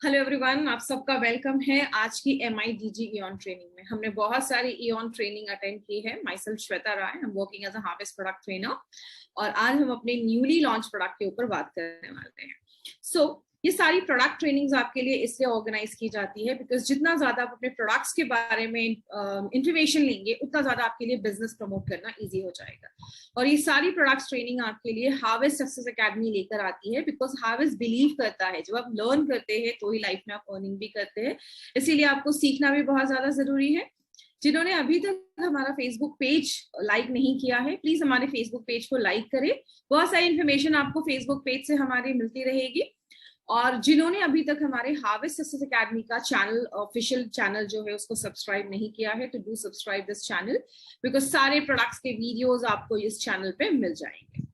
Hello everyone, आप सबका welcome है आज की MIDG ईऑन ट्रेनिंग में। हमने बहुत सारी ईऑन ट्रेनिंग अटेंड की है। माई सेल्फ श्वेता राय, हम working as a harvest product trainer और आज हम अपने न्यूली लॉन्च प्रोडक्ट के ऊपर बात करने वाले हैं। ये सारी प्रोडक्ट ट्रेनिंग्स आपके लिए इसलिए ऑर्गेनाइज की जाती है बिकॉज जितना ज्यादा आप अपने प्रोडक्ट्स के बारे में इंफॉर्मेशन लेंगे उतना ज्यादा आपके लिए बिजनेस प्रमोट करना इजी हो जाएगा। और ये सारी प्रोडक्ट्स ट्रेनिंग आपके लिए हार्वेस्ट सक्सेस एकेडमी लेकर आती है बिकॉज हार्वेस्ट बिलीव करता है जब आप लर्न करते हैं तो ही लाइफ में आप अर्निंग भी करते हैं। इसीलिए आपको सीखना भी बहुत ज्यादा जरूरी है। जिन्होंने अभी तक हमारा फेसबुक पेज लाइक नहीं किया है, प्लीज हमारे फेसबुक पेज को लाइक करें। बहुत सारी इन्फॉर्मेशन आपको फेसबुक पेज से हमारी मिलती रहेगी। और जिन्होंने अभी तक हमारे हार्वेस्ट सक्सेस एकेडमी का चैनल, ऑफिशियल चैनल जो है उसको सब्सक्राइब नहीं किया है तो do subscribe this channel because सारे प्रोडक्ट्स के वीडियोस आपको इस चैनल पे मिल जाएंगे।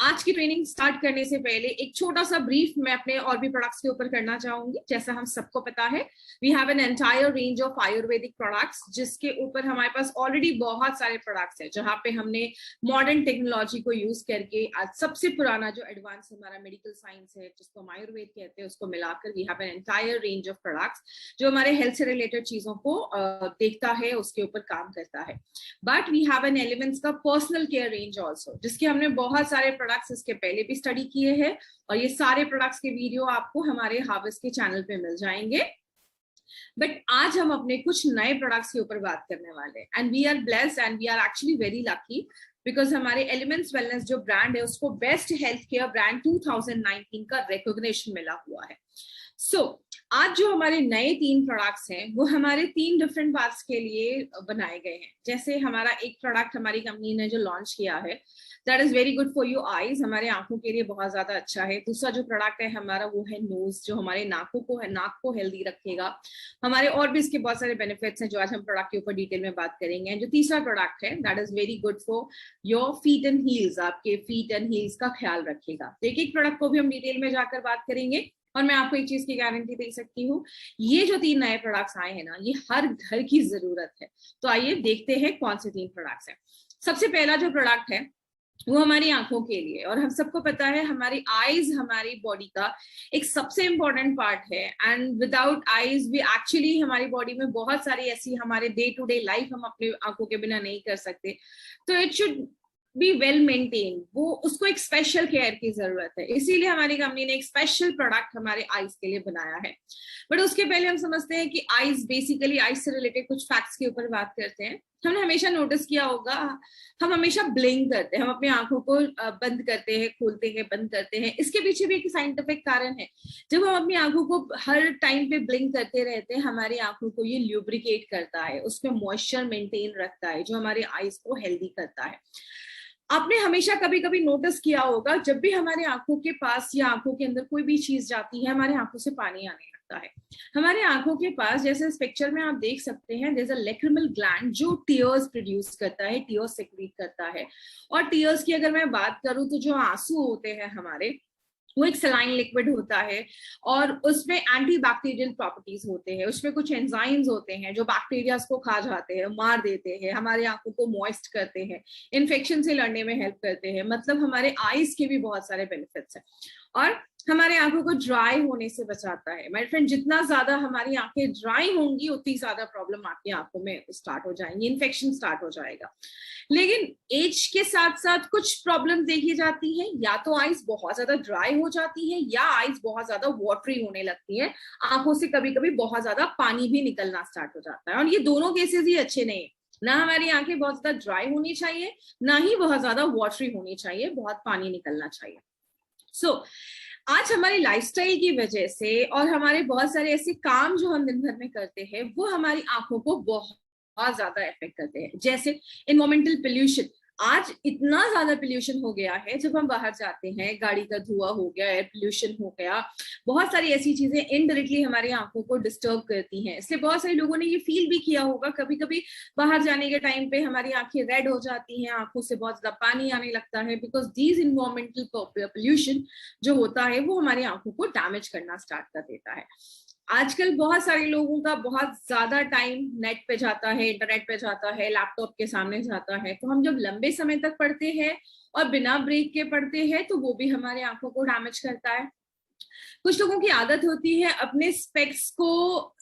आज की ट्रेनिंग स्टार्ट करने से पहले एक छोटा सा ब्रीफ मैं अपने और भी प्रोडक्ट्स के ऊपर करना चाहूंगी। जैसा हम सबको पता है, we have an entire range of ayurvedic products जिसके ऊपर हमारे पास ऑलरेडी बहुत सारे प्रोडक्ट्स हैं, जहां पे हमने मॉडर्न टेक्नोलॉजी को यूज करके आज सबसे पुराना जो एडवांस हमारा मेडिकल साइंस है जिसको हम आयुर्वेद कहते हैं उसको मिलाकर we have an entire range of products जो हमारे हेल्थ से रिलेटेड चीजों को देखता है, उसके ऊपर काम करता है। But we have an Elements का पर्सनल केयर रेंज ऑल्सो जिसके हमने बहुत सारे प्रोडक्ट्स इसके पहले भी स्टडी किए हैं और ये सारे प्रोडक्ट्स के वीडियो आपको हमारे हार्वेस्ट के चैनल पे मिल जाएंगे। बट आज हम अपने कुछ नए प्रोडक्ट्स के ऊपर बात करने वाले हैं and we are blessed and we are actually very lucky because हमारे एलिमेंट्स वेलनेस जो ब्रांड है उसको बेस्ट हेल्थ केयर ब्रांड 2019 का रिकॉग्निशन मिला हुआ है। आज जो हमारे नए 3 प्रोडक्ट्स हैं वो हमारे 3 डिफरेंट पार्ट्स के लिए बनाए गए हैं। जैसे हमारा एक प्रोडक्ट हमारी कंपनी ने जो लॉन्च किया है that is very good for your eyes, हमारे आंखों के लिए बहुत ज्यादा अच्छा है। दूसरा जो प्रोडक्ट है हमारा वो है नोज, जो हमारे नाक को हेल्दी रखेगा। हमारे और भी इसके बहुत सारे बेनिफिट्स हैं जो आज हम प्रोडक्ट के ऊपर डिटेल में बात करेंगे। जो तीसरा प्रोडक्ट है that is very good for your feet and heels, आपके फीट एंड हील्स का ख्याल रखेगा। तो एक प्रोडक्ट को भी हम डिटेल में जाकर बात करेंगे और मैं आपको एक चीज की गारंटी दे सकती हूँ, ये जो 3 नए प्रोडक्ट्स आए हैं ना ये हर घर की जरूरत है। तो आइए देखते हैं कौन से 3 प्रोडक्ट्स हैं। सबसे पहला जो प्रोडक्ट है वो हमारी आंखों के लिए, और हम सबको पता है हमारी आईज हमारी बॉडी का एक सबसे इंपॉर्टेंट पार्ट है एंड विदाउट आईज भी एक्चुअली हमारी बॉडी में बहुत सारी ऐसी हमारे डे टू डे लाइफ हम अपने आंखों के बिना नहीं कर सकते। तो it should be well maintain, वो उसको एक स्पेशल केयर की जरूरत है। इसीलिए हमारी कंपनी ने एक स्पेशल प्रोडक्ट हमारे आईज के लिए बनाया है। बट उसके पहले हम समझते हैं कि आईज, बेसिकली आईज से रिलेटेड कुछ फैक्ट्स के ऊपर बात करते हैं। हमने हमेशा नोटिस किया होगा हम हमेशा ब्लिंक करते हैं, हम अपनी आंखों को बंद करते हैं, खोलते हैं, बंद करते हैं। इसके पीछे भी एक साइंटिफिक कारण है। जब हम अपनी आंखों को हर टाइम पे ब्लिंक करते रहते हैं हमारी आंखों को ये ल्यूब्रिकेट करता है, उसमें मॉइस्चर मेंटेन रखता है जो हमारे आईज को हेल्दी करता है। आपने हमेशा कभी कभी नोटिस किया होगा जब भी हमारे आंखों के पास या आंखों के अंदर कोई भी चीज जाती है हमारे आंखों से पानी आने लगता है। हमारे आंखों के पास, जैसे इस पिक्चर में आप देख सकते हैं, there is a lacrimal gland जो टीयर्स प्रोड्यूस करता है, टीयर्स सेक्रीट करता है। और टीयर्स की अगर मैं बात करूं तो जो आंसू होते हैं हमारे वो एक सलाइन लिक्विड होता है और उसमें एंटीबैक्टीरियल प्रॉपर्टीज होते हैं, उसमें कुछ एंजाइम्स होते हैं जो बैक्टीरिया को खा जाते हैं, मार देते हैं, हमारे आंखों को मॉइस्ट करते हैं, इन्फेक्शन से लड़ने में हेल्प करते हैं। मतलब हमारे आईज के भी बहुत सारे बेनिफिट्स हैं और हमारे आंखों को ड्राई होने से बचाता है। माय फ्रेंड, जितना ज्यादा हमारी आंखें ड्राई होंगी उतनी ज्यादा प्रॉब्लम आपकी आंखों में स्टार्ट हो जाएंगी, इन्फेक्शन स्टार्ट हो जाएगा। लेकिन एज के साथ साथ कुछ प्रॉब्लम देखी जाती है, या तो आईज बहुत ज्यादा ड्राई हो जाती है या आईज बहुत ज्यादा वाटरी होने लगती है, आंखों से कभी कभी बहुत ज्यादा पानी भी निकलना स्टार्ट हो जाता है। और ये दोनों केसेस ही अच्छे नहीं है। ना हमारी आंखें बहुत ज्यादा ड्राई होनी चाहिए, ना ही बहुत ज्यादा वाटरी होनी चाहिए, बहुत पानी निकलना चाहिए। आज हमारी लाइफस्टाइल की वजह से और हमारे बहुत सारे ऐसे काम जो हम दिन भर में करते हैं वो हमारी आंखों को बहुत ज्यादा इफेक्ट करते हैं। जैसे एनवायरमेंटल पोल्यूशन, आज इतना ज्यादा पोल्यूशन हो गया है, जब हम बाहर जाते हैं गाड़ी का धुआं हो गया, एयर पोल्यूशन हो गया, बहुत सारी ऐसी चीजें इनडायरेक्टली हमारी आंखों को डिस्टर्ब करती हैं। इसलिए बहुत सारे लोगों ने ये फील भी किया होगा कभी कभी बाहर जाने के टाइम पे हमारी आंखें रेड हो जाती हैं, आंखों से बहुत ज्यादा पानी आने लगता है बिकॉज दीज इन्वायरमेंटल पोल्यूशन जो होता है वो हमारी आंखों को डैमेज करना स्टार्ट कर देता है। आजकल बहुत सारे लोगों का बहुत ज्यादा टाइम नेट पे जाता है, इंटरनेट पे जाता है, लैपटॉप के सामने जाता है। तो हम जब लंबे समय तक पढ़ते हैं और बिना ब्रेक के पढ़ते हैं तो वो भी हमारे आंखों को डैमेज करता है। कुछ लोगों की आदत होती है अपने स्पेक्स को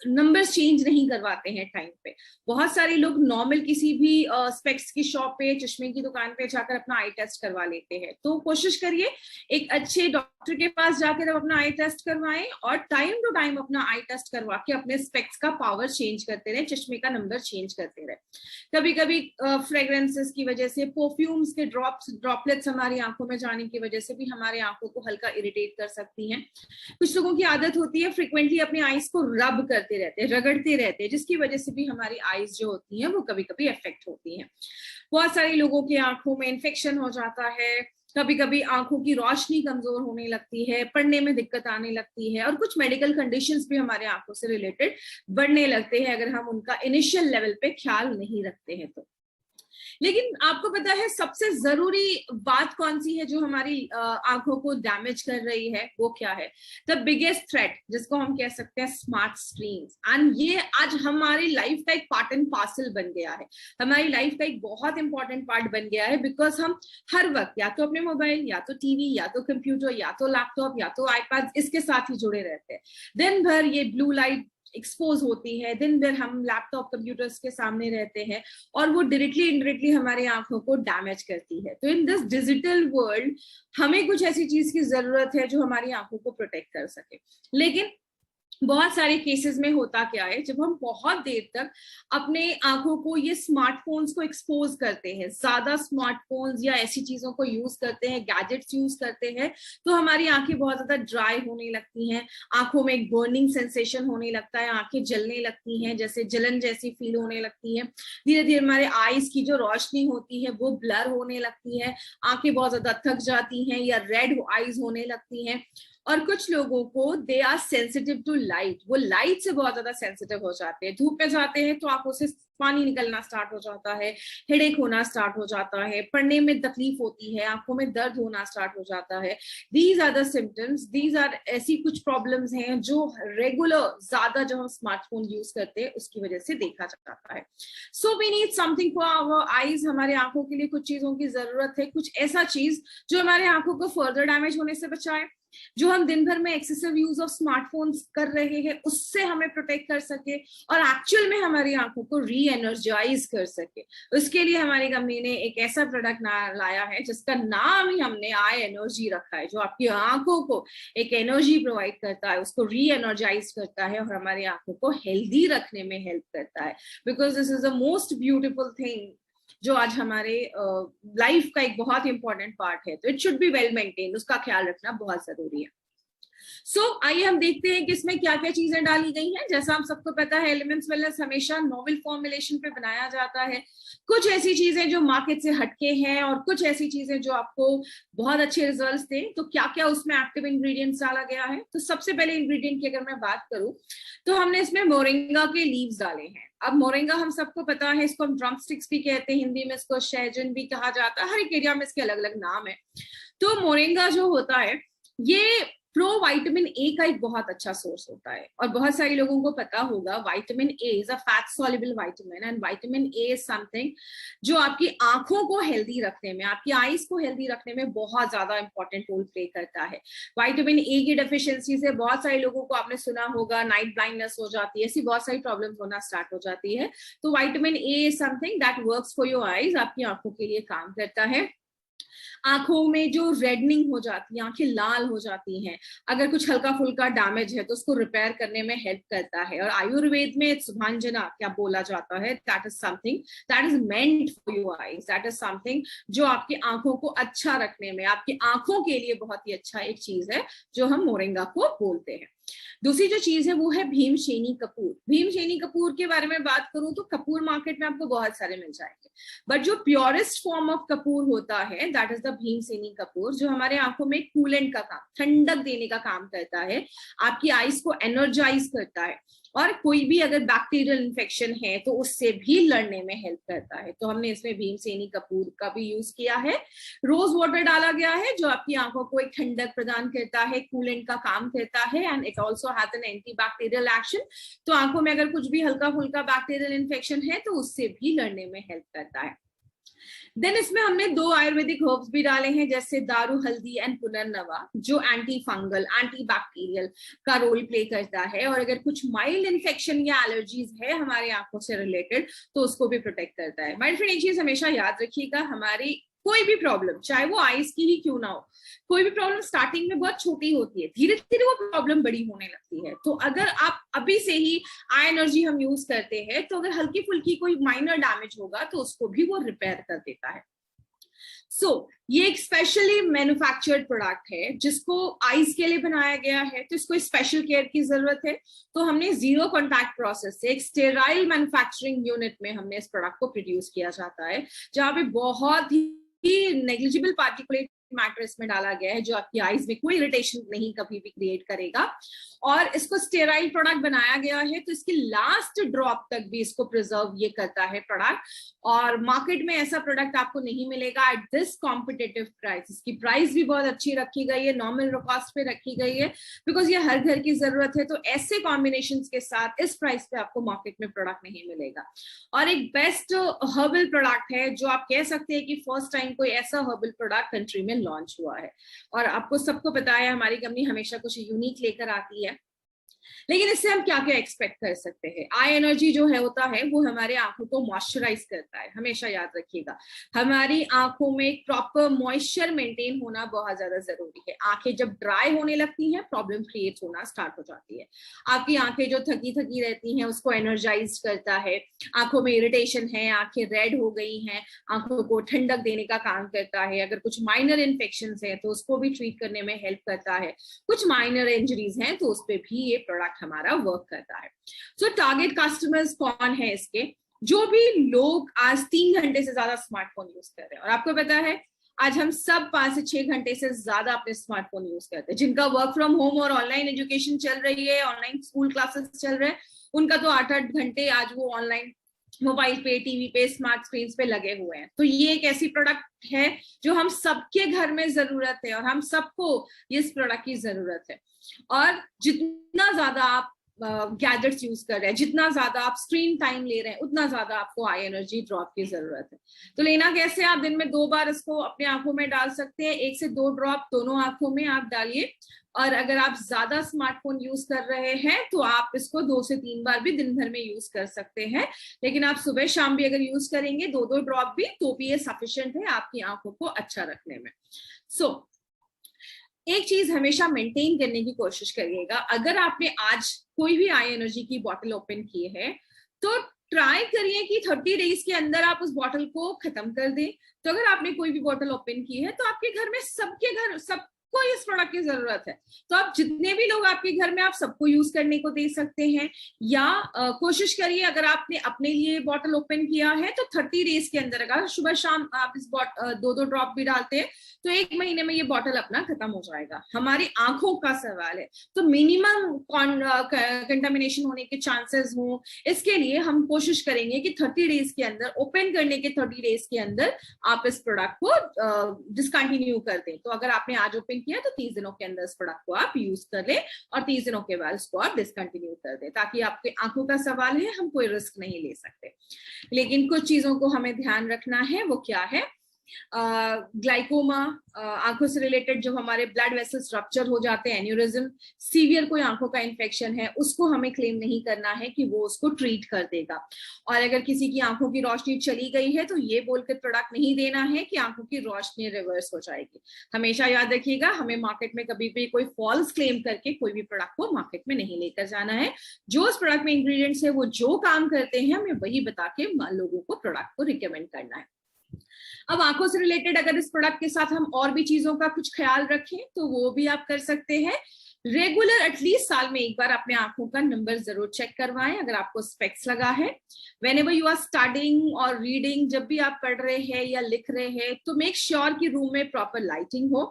नंबर्स चेंज नहीं करवाते हैं टाइम पे। बहुत सारे लोग नॉर्मल किसी भी स्पेक्स की शॉप पे, चश्मे की दुकान पे जाकर अपना आई टेस्ट करवा लेते हैं। तो कोशिश करिए एक अच्छे डॉक्टर के पास जाकर आप अपना आई टेस्ट करवाएं और टाइम टू टाइम अपना आई टेस्ट करवा के अपने स्पेक्स का पावर चेंज करते रहे, चश्मे का नंबर चेंज करते रहे। कभी कभी फ्रेग्रेंसेस की वजह से, परफ्यूम्स के ड्रॉपलेट्स हमारी आंखों में जाने की वजह से भी हमारे आंखों को हल्का इरिटेट कर सकती हैं। कुछ लोगों की आदत होती है फ्रिक्वेंटली अपने आईज को रब करते रहते हैं, रगड़ते रहते हैं, जिसकी वजह से भी हमारी आईज जो होती हैं वो कभी कभी अफेक्ट होती हैं। बहुत सारे लोगों की आंखों में इन्फेक्शन हो जाता है, कभी कभी आंखों की रोशनी कमजोर होने लगती है, पढ़ने में दिक्कत आने लगती है, और कुछ मेडिकल कंडीशंस भी हमारे आंखों से रिलेटेड बढ़ने लगते हैं अगर हम उनका इनिशियल लेवल पे ख्याल नहीं रखते हैं तो। लेकिन आपको पता है सबसे जरूरी बात कौन सी है जो हमारी आंखों को डैमेज कर रही है? वो क्या है? द बिगेस्ट थ्रेट, जिसको हम कह सकते हैं स्मार्ट स्क्रीन्स। एंड ये आज हमारी लाइफ का एक पार्ट एंड पार्सल बन गया है, हमारी लाइफ का एक बहुत इंपॉर्टेंट पार्ट बन गया है। बिकॉज हम हर वक्त या तो अपने मोबाइल, या तो टीवी, या तो कंप्यूटर, या तो लैपटॉप, या तो आईपैड, इसके साथ ही जुड़े रहते हैं। दिन भर ये ब्लू लाइट एक्सपोज होती है, दिन भर हम लैपटॉप कंप्यूटर्स के सामने रहते हैं और वो डायरेक्टली इनडायरेक्टली हमारी आंखों को डैमेज करती है। तो इन दिस डिजिटल वर्ल्ड हमें कुछ ऐसी चीज की जरूरत है जो हमारी आंखों को प्रोटेक्ट कर सके। लेकिन बहुत सारे केसेस में होता क्या है, जब हम बहुत देर तक अपने आंखों को ये स्मार्टफोन्स को एक्सपोज करते हैं, ज्यादा स्मार्टफोन्स या ऐसी चीजों को यूज करते हैं, गैजेट्स यूज करते हैं, तो हमारी आंखें बहुत ज्यादा ड्राई होने लगती हैं, आंखों में एक बर्निंग सेंसेशन होने लगता है, आंखें जलने लगती हैं, जैसे जलन जैसी फील होने लगती है। धीरे धीरे हमारे आईज की जो रोशनी होती है वो ब्लर होने लगती है, आंखें बहुत ज्यादा थक जाती हैं या रेड आईज होने लगती हैं। और कुछ लोगों को they are sensitive to light, वो लाइट से बहुत ज्यादा सेंसिटिव हो जाते हैं। धूप में जाते हैं तो आंखों से पानी निकलना स्टार्ट हो जाता है, हेडेक होना स्टार्ट हो जाता है, पढ़ने में तकलीफ होती है, आंखों में दर्द होना स्टार्ट हो जाता है। These are the symptoms, these are ऐसी कुछ प्रॉब्लम्स हैं जो रेगुलर ज्यादा जब हम स्मार्टफोन यूज करते हैं उसकी वजह से देखा जाता है। So we need something for our eyes, हमारे आंखों के लिए कुछ चीजों की जरूरत है, कुछ ऐसा चीज जो हमारे आंखों को फर्दर डैमेज होने से बचाए, जो हम दिन भर में एक्सेसिव यूज ऑफ स्मार्टफोन्स कर रहे हैं उससे हमें प्रोटेक्ट कर सके और एक्चुअल में हमारी आंखों को री एनर्जाइज कर सके। उसके लिए हमारी कंपनी ने एक ऐसा प्रोडक्ट लाया है जिसका नाम ही हमने आई एनर्जी रखा है, जो आपकी आंखों को एक एनर्जी प्रोवाइड करता है, उसको री एनर्जाइज करता है और हमारी आंखों को हेल्दी रखने में हेल्प करता है। Because this is the most beautiful thing जो आज हमारे लाइफ का एक बहुत इंपॉर्टेंट पार्ट है। तो it should be well maintain, उसका ख्याल रखना बहुत जरूरी है। आइए हम देखते हैं कि इसमें क्या क्या चीजें डाली गई हैं। जैसा हम सबको पता है एलिमेंट्स वेलनेस हमेशा नोवेल फॉर्मुलेशन पे बनाया जाता है। कुछ ऐसी चीजें जो मार्केट से हटके हैं और कुछ ऐसी चीजें जो आपको बहुत अच्छे रिजल्ट्स दें। तो क्या क्या उसमें एक्टिव इंग्रेडिएंट्स डाला गया है? तो सबसे पहले इंग्रेडिएंट की अगर मैं बात करूं तो हमने इसमें मोरिंगा के लीव्स डाले हैं। अब मोरिंगा हम सबको पता है, इसको हम ड्रम स्टिक्स भी कहते हैं, हिंदी में इसको शहजन भी कहा जाता है, हर एक एरिया में इसके अलग अलग नाम है। तो मोरिंगा जो होता है ये प्रो वाइटामिन ए का एक बहुत अच्छा सोर्स होता है और बहुत सारे लोगों को पता होगा vitamin A is a fat soluble vitamin and vitamin A is something जो आपकी आंखों को हेल्दी रखने में, आपकी आईज को हेल्दी रखने में बहुत ज्यादा इंपॉर्टेंट रोल प्ले करता है। विटामिन ए की डेफिशिएंसी से बहुत सारे लोगों को आपने सुना होगा नाइट ब्लाइंडनेस हो जाती है, ऐसी बहुत सारी प्रॉब्लम्स होना स्टार्ट हो जाती है। तो vitamin A is something that works for your eyes, आपकी आंखों के लिए काम करता है। आंखों में जो रेडनिंग हो जाती है, आंखें लाल हो जाती हैं, अगर कुछ हल्का फुल्का डैमेज है तो उसको रिपेयर करने में हेल्प करता है। और आयुर्वेद में सुभांजना क्या बोला जाता है, that is something that is meant for your eyes, that is something जो आपकी आंखों को अच्छा रखने में, आपकी आंखों के लिए बहुत ही अच्छा एक चीज है जो हम मोरिंगा को बोलते हैं। दूसरी जो चीज है वो है भीमशेनी कपूर। भीमशेनी कपूर के बारे में बात करूं तो कपूर मार्केट में आपको बहुत सारे मिल जाएंगे, बट जो प्योरेस्ट फॉर्म ऑफ कपूर होता है दैट इज द भीमशेनी कपूर, जो हमारे आंखों में कूलेंट का काम, ठंडक देने का काम करता है, आपकी आईज को एनर्जाइज करता है और कोई भी अगर बैक्टीरियल इन्फेक्शन है तो उससे भी लड़ने में हेल्प करता है। तो हमने इसमें भीमशेनी कपूर का भी यूज किया है। रोज वाटर डाला गया है जो आपकी आंखों को एक ठंडक प्रदान करता है, कूलेंट का काम करता है and it also has an antibacterial action. तो आंखों में अगर कुछ भी हल्का फुल्का बैक्टीरियल इन्फेक्शन है तो उससे भी लड़ने में हेल्प करता है। देन इसमें हमने 2 आयुर्वेदिक हर्ब्स भी डाले हैं, जैसे दारू हल्दी एंड पुनर्नवा, जो एंटी फंगल एंटी बैक्टीरियल का रोल प्ले करता है, और अगर कुछ माइल्ड इन्फेक्शन या एलर्जीज है हमारे आंखों से रिलेटेड तो उसको भी प्रोटेक्ट करता है। माय फ्रेंड, एक चीज हमेशा याद रखिएगा, हमारी कोई भी प्रॉब्लम, चाहे वो आईज की ही क्यों ना हो, कोई भी प्रॉब्लम स्टार्टिंग में बहुत छोटी होती है, धीरे धीरे वो प्रॉब्लम बड़ी होने लगती है। तो अगर आप अभी से ही आई एनर्जी हम यूज करते हैं, तो अगर हल्की फुल्की कोई माइनर डैमेज होगा तो उसको भी वो रिपेयर कर देता है। ये एक स्पेशली मैन्युफैक्चर्ड प्रोडक्ट है जिसको आईज के लिए बनाया गया है, तो इसको स्पेशल केयर की जरूरत है। तो हमने जीरो कॉन्टैक्ट प्रोसेस से एक स्टेराइल मैन्युफैक्चरिंग यूनिट में हमने इस प्रोडक्ट को प्रोड्यूस किया जाता है, जहां पे बहुत ही नेग्लिजिबल पार्टिकुलेट मैटर इसमें डाला गया है, जो आपकी आईज में कोई इरिटेशन नहीं कभी भी क्रिएट करेगा। और इसको स्टेराइल प्रोडक्ट बनाया गया है, तो इसकी लास्ट ड्रॉप तक भी इसको प्रिजर्व ये करता है प्रोडक्ट। और मार्केट में ऐसा प्रोडक्ट आपको नहीं मिलेगा एट दिस कॉम्पिटिटिव प्राइस। इसकी प्राइस भी बहुत अच्छी रखी गई है, नॉर्मल कॉस्ट पे रखी गई है, बिकॉज ये हर घर की जरूरत है। तो ऐसे कॉम्बिनेशंस के साथ इस प्राइस पे आपको मार्केट में प्रोडक्ट नहीं मिलेगा। और एक बेस्ट हर्बल प्रोडक्ट है, जो आप कह सकते हैं कि फर्स्ट टाइम कोई ऐसा हर्बल प्रोडक्ट कंट्री में लॉन्च हुआ है। और आपको सबको पता है हमारी कंपनी हमेशा कुछ यूनिक लेकर आती है, लेकिन इससे हम क्या क्या एक्सपेक्ट कर सकते हैं। आई एनर्जी जो है होता है वो हमारे आंखों को मॉइस्चराइज करता है, हमेशा याद रखिएगा। हमारी आंखों में प्रॉपर मॉइस्चर मेंटेन होना बहुत ज्यादा जरूरी है। आंखें जब ड्राई होने लगती हैं, प्रॉब्लम क्रिएट होना स्टार्ट हो जाती है। आपकी आंखें जो थकी थकी रहती हैं उसको एनर्जाइज करता है। आंखों में इरिटेशन है, आंखें रेड हो गई हैं, आंखों को ठंडक देने का काम करता है। अगर कुछ माइनर इन्फेक्शन है तो उसको भी ट्रीट करने में हेल्प करता है। कुछ माइनर इंजरीज हैं तो उस पर भी ये प्रोडक्ट हमारा वर्क करता है। तो टारगेट कस्टमर्स कौन है इसके? जो भी लोग आज 3 घंटे से ज्यादा स्मार्टफोन यूज कर रहे हैं, और आपको पता है आज हम सब 5 से 6 घंटे से ज्यादा अपने स्मार्टफोन यूज करते हैं। जिनका वर्क फ्रॉम होम और ऑनलाइन एजुकेशन चल रही है, ऑनलाइन स्कूल क्लासेस चल रहे हैं, उनका तो 8-8 घंटे आज वो ऑनलाइन मोबाइल पे, टीवी पे, स्मार्ट स्क्रीन पे लगे हुए हैं। तो ये एक ऐसी प्रोडक्ट है जो हम सबके घर में जरूरत है, और हम सबको इस प्रोडक्ट की जरूरत है। और जितना ज्यादा आप गैजेट्स यूज कर रहे हैं, जितना ज्यादा आप स्क्रीन टाइम ले रहे हैं, उतना ज्यादा आपको आई एनर्जी ड्रॉप की जरूरत है। तो लेना कैसे? आप दिन में 2 बार इसको अपने आंखों में डाल सकते हैं, 1 से 2 ड्रॉप दोनों आंखों में आप डालिए। और अगर आप ज्यादा स्मार्टफोन यूज कर रहे हैं तो आप इसको 2 से 3 बार भी दिन भर में यूज कर सकते हैं। लेकिन आप सुबह शाम भी अगर यूज करेंगे 2-2 ड्रॉप भी, तो भी ये सफिशिएंट है आपकी आंखों को अच्छा रखने में। एक चीज हमेशा मेंटेन करने की कोशिश करिएगा। अगर आपने आज कोई भी आई एनर्जी की बॉटल ओपन की है तो ट्राई करिए कि 30 डेज के अंदर आप उस बॉटल को खत्म कर दें। तो अगर आपने कोई भी बॉटल ओपन की है तो आपके घर में सबको इस प्रोडक्ट की जरूरत है, तो आप जितने भी लोग आपके घर में, आप सबको यूज करने को दे सकते हैं। या कोशिश करिए, अगर आपने अपने लिए बॉटल ओपन किया है तो 30 डेज के अंदर अगर सुबह शाम आप इस 2-2 ड्रॉप भी डालते हैं तो 1 महीने में ये बॉटल अपना खत्म हो जाएगा। हमारी आंखों का सवाल है, तो मिनिमम कंटामिनेशन होने के चांसेस हो, इसके लिए हम कोशिश करेंगे कि 30 डेज के अंदर, ओपन करने के 30 डेज के अंदर आप इस प्रोडक्ट को डिसकंटिन्यू कर दें। तो अगर आपने आज ओपन किया तो 30 दिनों के अंदर इस प्रोडक्ट को आप यूज कर लें, और 30 दिनों के बाद इसको आप डिसकंटिन्यू कर दें, ताकि आपके आंखों का सवाल है, हम कोई रिस्क नहीं ले सकते। लेकिन कुछ चीजों को हमें ध्यान रखना है, वो क्या है? ग्लाइकोमा, आंखों से रिलेटेड जो हमारे ब्लड वेसल्स रप्चर हो जाते हैं, एन्यूरिज्म, सीवियर कोई आंखों का इन्फेक्शन है, उसको हमें क्लेम नहीं करना है कि वो उसको ट्रीट कर देगा। और अगर किसी की आंखों की रोशनी चली गई है तो ये बोलकर प्रोडक्ट नहीं देना है कि आंखों की रोशनी रिवर्स हो जाएगी। हमेशा याद रखिएगा, हमें मार्केट में कभी भी कोई फॉल्स क्लेम करके कोई भी प्रोडक्ट को मार्केट में नहीं लेकर जाना है। जो उस प्रोडक्ट में इंग्रेडिएंट्स है वो जो काम करते हैं, हमें वही बता के लोगों को प्रोडक्ट को रिकमेंड करना है। अब आंखों से रिलेटेड अगर इस प्रोडक्ट के साथ हम और भी चीजों का कुछ ख्याल रखें तो वो भी आप कर सकते हैं। रेगुलर एटलीस्ट साल में एक बार अपने आंखों का नंबर जरूर चेक करवाएं। अगर आपको स्पेक्स लगा है, व्हेनेवर यू आर स्टडिंग और रीडिंग, जब भी आप पढ़ रहे हैं या लिख रहे हैं, तो मेक श्योर कि रूम में प्रॉपर लाइटिंग हो।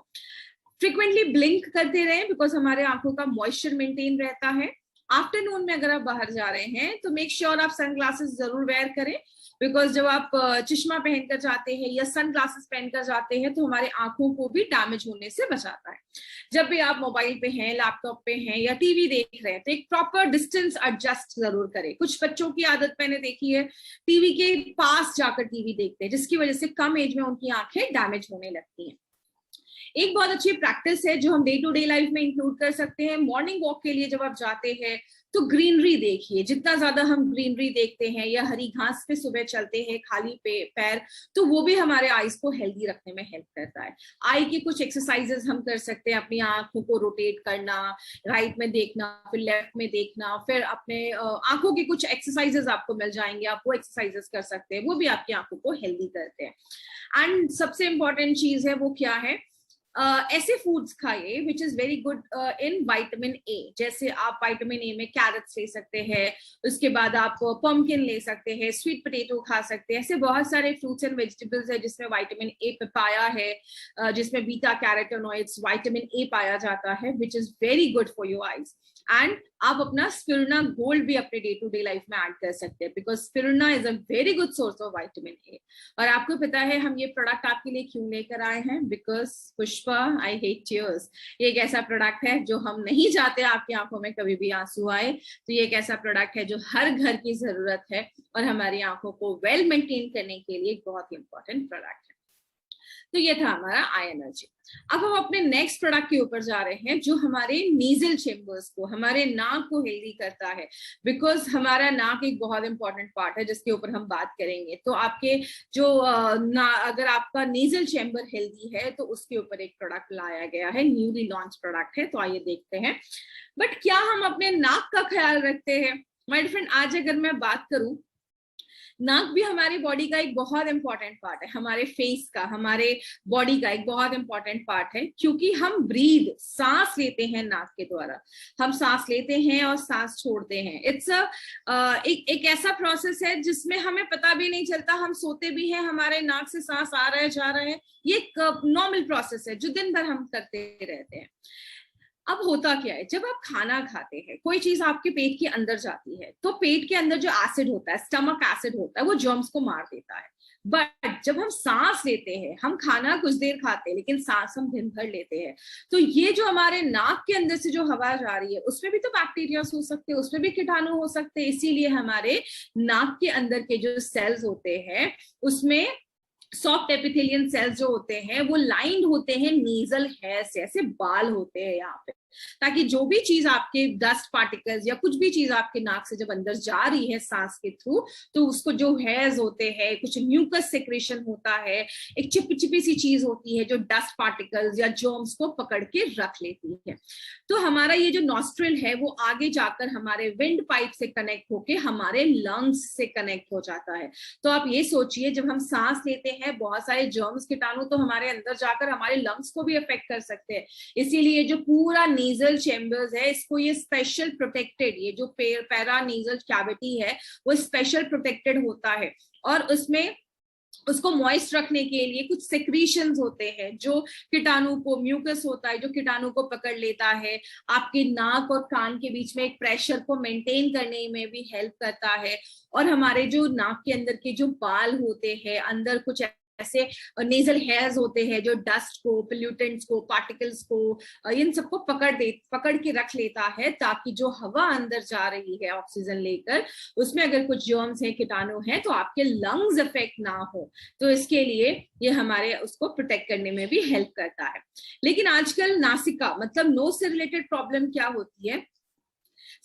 फ्रिक्वेंटली ब्लिंक करते रहें, बिकॉज हमारे आंखों का मॉइस्चर मेंटेन रहता है। आफ्टरनून में अगर आप बाहर जा रहे हैं तो मेक श्योर आप सनग्लासेस जरूर वेयर करें, बिकॉज जब आप चश्मा पहनकर जाते हैं या सन ग्लासेस पहनकर जाते हैं तो हमारे आंखों को भी डैमेज होने से बचाता है। जब भी आप मोबाइल पे हैं, लैपटॉप पे हैं या टीवी देख रहे हैं तो एक प्रॉपर डिस्टेंस एडजस्ट जरूर करें। कुछ बच्चों की आदत मैंने देखी है, टीवी के पास जाकर टीवी देखते हैं, जिसकी वजह से कम एज में उनकी आंखें डैमेज होने लगती हैं। एक बहुत अच्छी प्रैक्टिस है जो हम डे टू डे लाइफ में इंक्लूड कर सकते हैं। मॉर्निंग वॉक के लिए जब आप जाते हैं तो ग्रीनरी देखिए। जितना ज्यादा हम ग्रीनरी देखते हैं या हरी घास पे सुबह चलते हैं खाली पैर, तो वो भी हमारे आईज को हेल्दी रखने में हेल्प करता है। आई के कुछ एक्सरसाइजेस हम कर सकते हैं, अपनी आंखों को रोटेट करना, राइट में देखना, फिर लेफ्ट में देखना, फिर अपने आंखों के कुछ एक्सरसाइजेस आपको मिल जाएंगे, आप वो एक्सरसाइजेस कर सकते हैं, वो भी आपकी आंखों को हेल्दी करते हैं। एंड सबसे इंपॉर्टेंट चीज है वो क्या है, ऐसे फूड्स खाइए which is very good in vitamin A. जैसे आप विटामिन ए में कैरेट्स ले सकते हैं, उसके बाद आप पम्पकिन ले सकते हैं, स्वीट पोटैटो खा सकते हैं। ऐसे बहुत सारे फ्रूट्स एंड वेजिटेबल्स है जिसमें विटामिन ए पाया है, जिसमें बीटा कैरोटीनॉइड्स, विटामिन ए पाया जाता है, which is very good for your eyes. And आप अपना स्पिरुलिना गोल्ड भी अपने डे टू डे लाइफ में ऐड कर सकते हैं, because spirulina is a very good source of vitamin A. और आपको पता है हम ये प्रोडक्ट आपके लिए क्यों लेकर आए हैं, because Pushpa I hate tears, ये एक ऐसा प्रोडक्ट है जो हम नहीं चाहते आपकी आंखों में कभी भी आंसू आए। तो ये एक ऐसा प्रोडक्ट है जो हर घर की जरूरत है और हमारी आंखों को वेल मेंटेन करने के लिए एक बहुत ही इंपॉर्टेंट प्रोडक्ट है। तो ये था हमारा आई एनर्जी। अब हम अपने नेक्स्ट प्रोडक्ट के ऊपर जा रहे हैं जो हमारे नेजल चेम्बर्स को, हमारे नाक को हेल्दी करता है, बिकॉज हमारा नाक एक बहुत इंपॉर्टेंट पार्ट है जिसके ऊपर हम बात करेंगे। तो आपके जो अगर आपका नेजल चेम्बर हेल्दी है तो उसके ऊपर एक प्रोडक्ट लाया गया है, न्यूली लॉन्च प्रोडक्ट है, तो आइए देखते हैं। बट क्या हम अपने नाक का ख्याल रखते हैं? माय फ्रेंड, आज अगर मैं बात करूं, नाक भी हमारी बॉडी का एक बहुत इंपॉर्टेंट पार्ट है, हमारे फेस का, हमारे बॉडी का एक बहुत इंपॉर्टेंट पार्ट है, क्योंकि हम ब्रीद, सांस लेते हैं नाक के द्वारा। हम सांस लेते हैं और सांस छोड़ते हैं। इट्स एक ऐसा प्रोसेस है जिसमें हमें पता भी नहीं चलता, हम सोते भी हैं, हमारे नाक से सांस आ रहा है जा रहा है। ये एक नॉर्मल प्रोसेस है जो दिन भर हम करते रहते हैं। अब होता क्या है, जब आप खाना खाते हैं, कोई चीज आपके पेट के अंदर जाती है, तो पेट के अंदर जो एसिड होता है, स्टमक एसिड होता है, वो जर्म्स को मार देता है। बट जब हम सांस लेते हैं, हम खाना कुछ देर खाते हैं लेकिन सांस हम दिन भर लेते हैं, तो ये जो हमारे नाक के अंदर से जो हवा जा रही है उसमें भी तो बैक्टीरिया हो सकते हैं, उसमें भी कीटाणु हो सकते हैं। इसीलिए हमारे नाक के अंदर के जो सेल्स होते हैं उसमें सॉफ्ट एपिथेलियन सेल्स जो होते हैं वो लाइंड होते हैं नेजल हेयर से, ऐसे बाल होते हैं यहाँ पे, ताकि जो भी चीज आपके डस्ट पार्टिकल्स या कुछ भी चीज आपके नाक से जब अंदर जा रही है सांस के थ्रू, तो उसको जो हेयर्स होते हैं, कुछ म्यूकस सेक्रेशन होता है, एक चिपचिपी सी चीज होती है जो डस्ट पार्टिकल्स या जर्म्स को पकड़ के रख लेती है। तो हमारा ये जो नॉस्ट्रिल है वो आगे जाकर हमारे विंड पाइप से कनेक्ट होके हमारे लंग्स से कनेक्ट हो जाता है। तो आप ये सोचिए, जब हम सांस लेते हैं बहुत सारे जर्म्स, कीटाणु तो हमारे अंदर जाकर हमारे लंग्स को भी अफेक्ट कर सकते हैं। इसीलिए जो पूरा नेजल चेम्बर्स है, इसको ये स्पेशल प्रोटेक्टेड, ये जो पैरा नेजल कैविटी है वो स्पेशल प्रोटेक्टेड होता है, और उसमें उसको मॉइस्ट रखने के लिए कुछ सेक्रीशंस होते हैं जो कीटाणु को, म्यूकस होता है जो कीटाणु को पकड़ लेता है, आपके नाक और कान के बीच में एक प्रेशर को मेंटेन करने में भी हेल्प करता है। और हमारे जो नाक के अंदर के जो बाल होते हैं, अंदर कुछ ऐसे नेजल हेयर्स होते हैं जो डस्ट को, पोल्यूटेंट्स को, पार्टिकल्स को, इन सबको पकड़ के रख लेता है, ताकि जो हवा अंदर जा रही है ऑक्सीजन लेकर, उसमें अगर कुछ जर्म्स हैं, कीटाणु हैं, तो आपके लंग्स इफेक्ट ना हो। तो इसके लिए ये हमारे उसको प्रोटेक्ट करने में भी हेल्प करता है। लेकिन आजकल नासिका मतलब नोज से रिलेटेड प्रॉब्लम क्या होती है?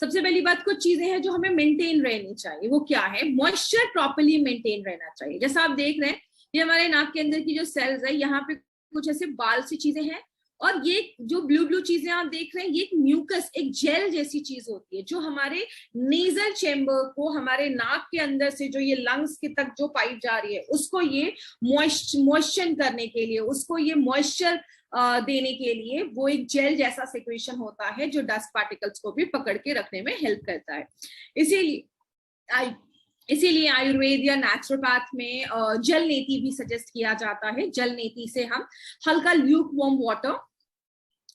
सबसे पहली बात, कुछ चीजें हैं जो हमें मेंटेन रहनी चाहिए। वो क्या है? मॉइस्चर प्रॉपर्ली मेंटेन रहना चाहिए। जैसा आप देख रहे हैं, ये हमारे नाक के अंदर की जो सेल्स है, यहाँ पे कुछ ऐसे बाल सी चीजें हैं, और ये जो ब्लू ब्लू चीजें आप देख रहे हैं, ये एक म्यूकस, एक जेल जैसी चीज होती है जो हमारे नेजल चेम्बर को, हमारे नाक के अंदर से जो ये लंग्स के तक जो पाइप जा रही है, उसको ये मॉइस्चर करने के लिए, उसको ये मॉइस्चर देने के लिए वो एक जेल जैसा सिक्रेशन होता है जो डस्ट पार्टिकल्स को भी पकड़ के रखने में हेल्प करता है। इसीलिए आयुर्वेद या नेचुरोपैथ में जल नेति भी सजेस्ट किया जाता है। जल नेति से हम हल्का ल्यूक वार्म वाटर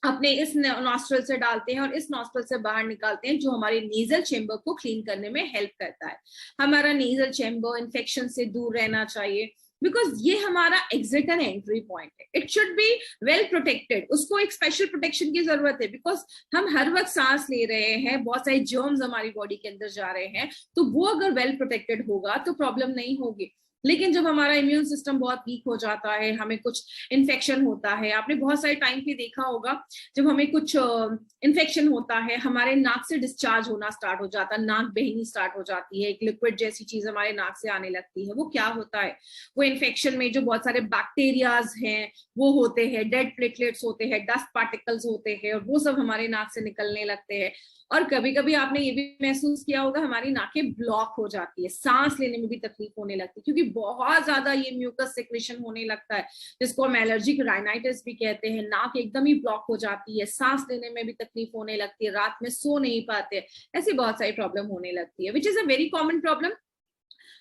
अपने इस नॉस्ट्रल से डालते हैं और इस नॉस्ट्रल से बाहर निकालते हैं, जो हमारे नेजल चेम्बर को क्लीन करने में हेल्प करता है। हमारा नेजल चेम्बर इन्फेक्शन से दूर रहना चाहिए, बिकॉज ये हमारा एग्जिट एंड एंट्री पॉइंट है। It should be well protected, उसको एक स्पेशल प्रोटेक्शन की जरूरत है, बिकॉज हम हर वक्त सांस ले रहे हैं, बहुत सारे जर्म्स हमारी बॉडी के अंदर जा रहे हैं, तो वो अगर वेल प्रोटेक्टेड होगा तो प्रॉब्लम नहीं होगी। लेकिन जब हमारा इम्यून सिस्टम बहुत वीक हो जाता है, हमें कुछ इन्फेक्शन होता है, आपने बहुत सारे टाइम पे देखा होगा, जब हमें कुछ इन्फेक्शन होता है, हमारे नाक से डिस्चार्ज होना स्टार्ट हो जाता है, नाक बहनी स्टार्ट हो जाती है, एक लिक्विड जैसी चीज हमारे नाक से आने लगती है। वो क्या होता है, वो इन्फेक्शन में जो बहुत सारे बैक्टीरियाज हैं वो होते हैं, डेड प्लेटलेट्स होते हैं, डस्ट पार्टिकल्स होते हैं, और वो सब हमारे नाक से निकलने लगते हैं। और कभी कभी आपने ये भी महसूस किया होगा, हमारी नाकें ब्लॉक हो जाती है, सांस लेने में भी तकलीफ होने लगती है, क्योंकि बहुत ज्यादा ये म्यूकस सेक्रेशन होने लगता है, जिसको हम एलर्जिक राइनाइटिस भी कहते हैं। नाक एकदम ही ब्लॉक हो जाती है, सांस लेने में भी तकलीफ होने लगती है, रात में सो नहीं पाते, ऐसी बहुत सारी प्रॉब्लम होने लगती है, which is a very common problem.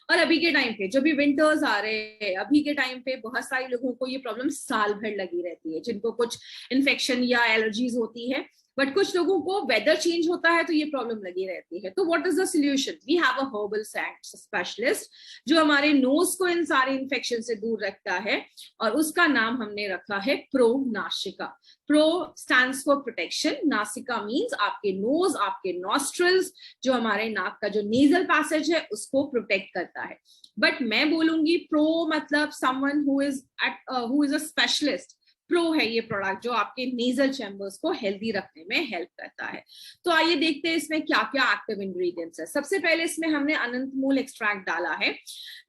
और अभी के टाइम पे जब भी विंटर्स आ रहे हैं, अभी के टाइम पे बहुत सारे लोगों को ये प्रॉब्लम साल भर लगी रहती है, जिनको कुछ इन्फेक्शन या एलर्जीज होती है। बट कुछ लोगों को वेदर चेंज होता है तो ये प्रॉब्लम लगी रहती है। तो what is the solution? We have a herbal specialist जो हमारे नोज को इन सारे इन्फेक्शन से दूर रखता है, और उसका नाम हमने रखा है प्रो नासिका। प्रो स्टैंड्स फॉर प्रोटेक्शन, नासिका मीन्स आपके नोज, आपके नॉस्ट्रल्स, जो हमारे नाक का जो नेजल पैसेज है उसको प्रोटेक्ट करता है। बट मैं बोलूंगी प्रो मतलब someone who is a specialist. Pro है ये प्रोडक्ट जो आपके नेजल चैम्बर्स को हेल्दी रखने में हेल्प करता है। तो आइए देखते हैं इसमें क्या क्या एक्टिव इंग्रेडिएंट्स है। सबसे पहले इसमें हमने अनंत मूल एक्सट्रैक्ट डाला है,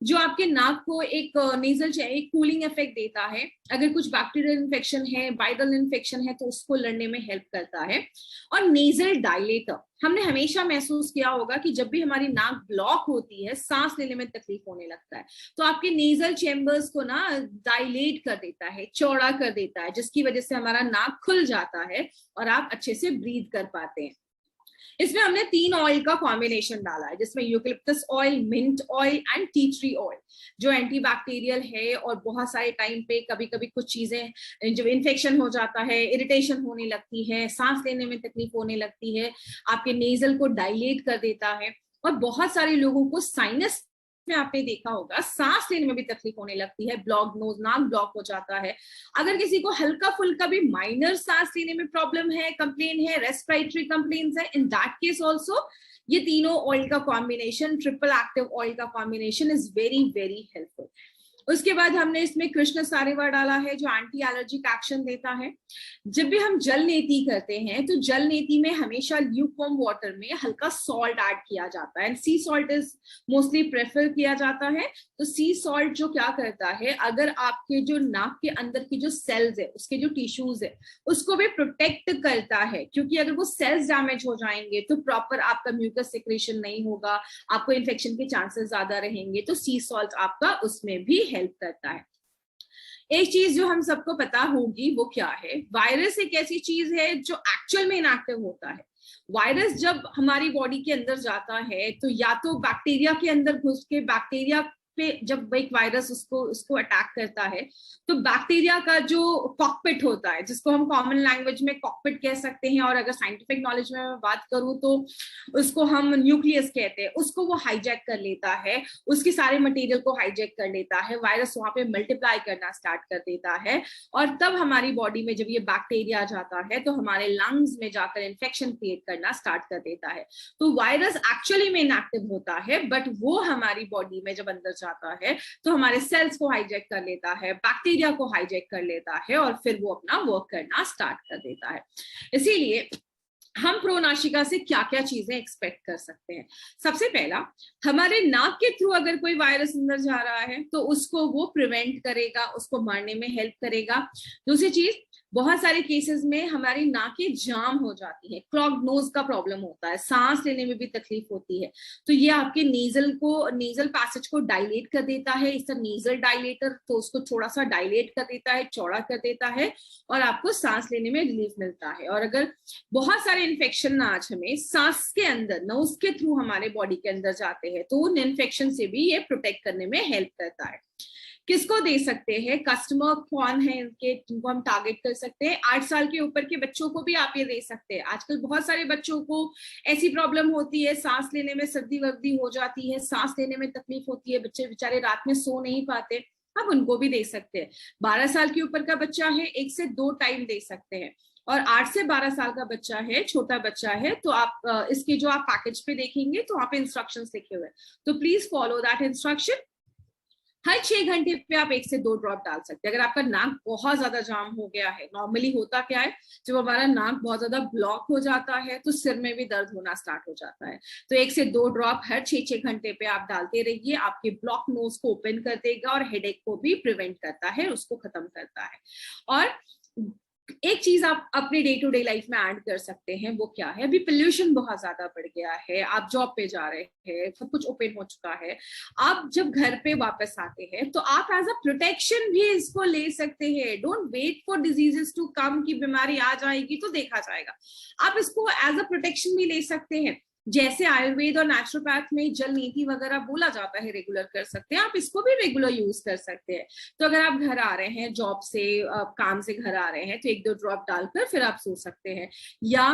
जो आपके नाक को एक नेजल एक कूलिंग इफेक्ट देता है। अगर कुछ बैक्टीरियल इन्फेक्शन है, वायरल इन्फेक्शन है, तो उसको लड़ने में हेल्प करता है। और नेजल डायलेटर, हमने हमेशा महसूस किया होगा कि जब भी हमारी नाक ब्लॉक होती है, सांस लेने में तकलीफ होने लगता है, तो आपके नेजल चेम्बर्स को ना डायलेट कर देता है, चौड़ा कर देता है, जिसकी वजह से हमारा नाक खुल जाता है और आप अच्छे से ब्रीथ कर पाते हैं। इसमें हमने 3 ऑयल का कॉम्बिनेशन डाला है, जिसमें eucalyptus oil, mint oil and tea tree oil, जो एंटीबैक्टीरियल है। और बहुत सारे टाइम पे कभी कभी कुछ चीजें, जब इन्फेक्शन हो जाता है, इरिटेशन होने लगती है, सांस लेने में तकलीफ होने लगती है, आपके नेजल को डायलेट कर देता है। और बहुत सारे लोगों को साइनस में आपने देखा होगा, सांस लेने में भी तकलीफ होने लगती है, ब्लॉक नोज, नाक ब्लॉक हो जाता है। अगर किसी को हल्का फुल्का भी माइनर सांस लेने में प्रॉब्लम है, कंप्लेन है, रेस्पिरेटरी कंप्लेन्स है, इन दैट केस ऑल्सो ये तीनों ऑयल का कॉम्बिनेशन, ट्रिपल एक्टिव ऑयल का combination is very very helpful. उसके बाद हमने इसमें कृष्ण सारेवा डाला है, जो एंटी एलर्जिक एक्शन देता है। जब भी हम जल नेति करते हैं, तो जल नेति में हमेशा ल्यूकवार्म वाटर में हल्का सॉल्ट ऐड किया जाता है, and C salt is mostly prefer किया जाता है। तो सी सॉल्ट जो क्या करता है, अगर आपके जो नाक के अंदर की जो सेल्स है, उसके जो टिश्यूज है, उसको भी प्रोटेक्ट करता है, क्योंकि अगर वो सेल्स डैमेज हो जाएंगे तो प्रॉपर आपका म्यूकस सिक्रेशन नहीं होगा, आपको इन्फेक्शन के चांसेस ज्यादा रहेंगे। तो सी सॉल्ट आपका उसमें भी हेल्प करता है। एक चीज जो हम सबको पता होगी वो क्या है, वायरस एक ऐसी चीज है जो एक्चुअल में इनएक्टिव होता है। वायरस जब हमारी बॉडी के अंदर जाता है, तो या तो बैक्टीरिया के अंदर घुस के, बैक्टीरिया पे जब एक वायरस उसको अटैक करता है, तो बैक्टीरिया का जो कॉकपिट होता है, जिसको हम कॉमन लैंग्वेज में कॉकपिट कह सकते हैं, और अगर साइंटिफिक नॉलेज में मैं बात करूं तो उसको हम न्यूक्लियस कहते हैं, उसको वो हाईजैक कर लेता है, उसके सारे मटेरियल को हाईजैक कर लेता है, वायरस वहां पे मल्टीप्लाई करना स्टार्ट कर देता है। और तब हमारी बॉडी में जब ये बैक्टीरिया जाता है, तो हमारे लंग्स में जाकर इन्फेक्शन क्रिएट करना स्टार्ट कर देता है। तो वायरस एक्चुअली में इनएक्टिव होता है, बट वो हमारी बॉडी में जब अंदर जाता है तो हमारे सेल्स को हाईजैक कर लेता है, बैक्टीरिया को हाईजैक कर लेता है, और फिर वो अपना वर्क करना स्टार्ट कर देता है। इसीलिए हम प्रोनाशिका से क्या क्या चीजें एक्सपेक्ट कर सकते हैं। सबसे पहला, हमारे नाक के थ्रू अगर कोई वायरस अंदर जा रहा है तो उसको वो प्रिवेंट करेगा, उसको मारने में हेल्प करेगा। दूसरी चीज, बहुत सारे केसेस में हमारी नाकें जाम हो जाती है, क्लॉग्ड नोज का प्रॉब्लम होता है, सांस लेने में भी तकलीफ होती है, तो ये आपके नेजल पैसेज को डायलेट कर देता है। इसका नेजल डायलेटर तो उसको थोड़ा सा डायलेट कर देता है, चौड़ा कर देता है, और आपको सांस लेने में रिलीफ मिलता है। और अगर बहुत सारे इन्फेक्शन ना आज हमें सांस के अंदर, नोज के थ्रू हमारे बॉडी के अंदर जाते हैं, तो उन इन्फेक्शन से भी ये प्रोटेक्ट करने में हेल्प करता है। किसको दे सकते हैं, कस्टमर कौन है इनके, जिनको हम टारगेट कर सकते हैं, 8 साल के ऊपर के बच्चों को भी आप ये दे सकते हैं। आजकल बहुत सारे बच्चों को ऐसी प्रॉब्लम होती है, सांस लेने में सर्दी वर्दी हो जाती है, सांस लेने में तकलीफ होती है, बच्चे बेचारे रात में सो नहीं पाते, आप उनको भी दे सकते हैं। 12 साल के ऊपर का बच्चा है, 1 से 2 टाइम दे सकते हैं, और 8 से 12 साल का बच्चा है, छोटा बच्चा है, तो आप इसके जो आप पैकेज पे देखेंगे तो वहां पे इंस्ट्रक्शंस लिखे हुए हैं, तो प्लीज फॉलो दैट इंस्ट्रक्शन। हर 6 घंटे पे आप 1 से 2 ड्रॉप डाल सकते हैं। अगर आपका नाक बहुत ज्यादा जाम हो गया है, नॉर्मली होता क्या है, जब हमारा नाक बहुत ज्यादा ब्लॉक हो जाता है तो सिर में भी दर्द होना स्टार्ट हो जाता है, तो 1 से 2 ड्रॉप हर 6 घंटे पे आप डालते रहिए, आपके ब्लॉक नोज को ओपन कर देगा और हेडेक को भी प्रिवेंट करता है, उसको खत्म करता है। और एक चीज आप अपने डे टू डे लाइफ में ऐड कर सकते हैं, वो क्या है, अभी पोल्यूशन बहुत ज्यादा बढ़ गया है, आप जॉब पे जा रहे हैं, सब कुछ ओपन हो चुका है, आप जब घर पे वापस आते हैं तो आप एज अ प्रोटेक्शन भी इसको ले सकते हैं। Don't wait for diseases to come, की बीमारी आ जाएगी तो देखा जाएगा, आप इसको एज अ प्रोटेक्शन भी ले सकते हैं। जैसे आयुर्वेद और नेचुरोपैथ में जल नीति वगैरह बोला जाता है रेगुलर कर सकते हैं, आप इसको भी रेगुलर यूज कर सकते हैं। तो अगर आप घर आ रहे हैं, जॉब से काम से घर आ रहे हैं, तो 1-2 ड्रॉप डालकर फिर आप सो सकते हैं। या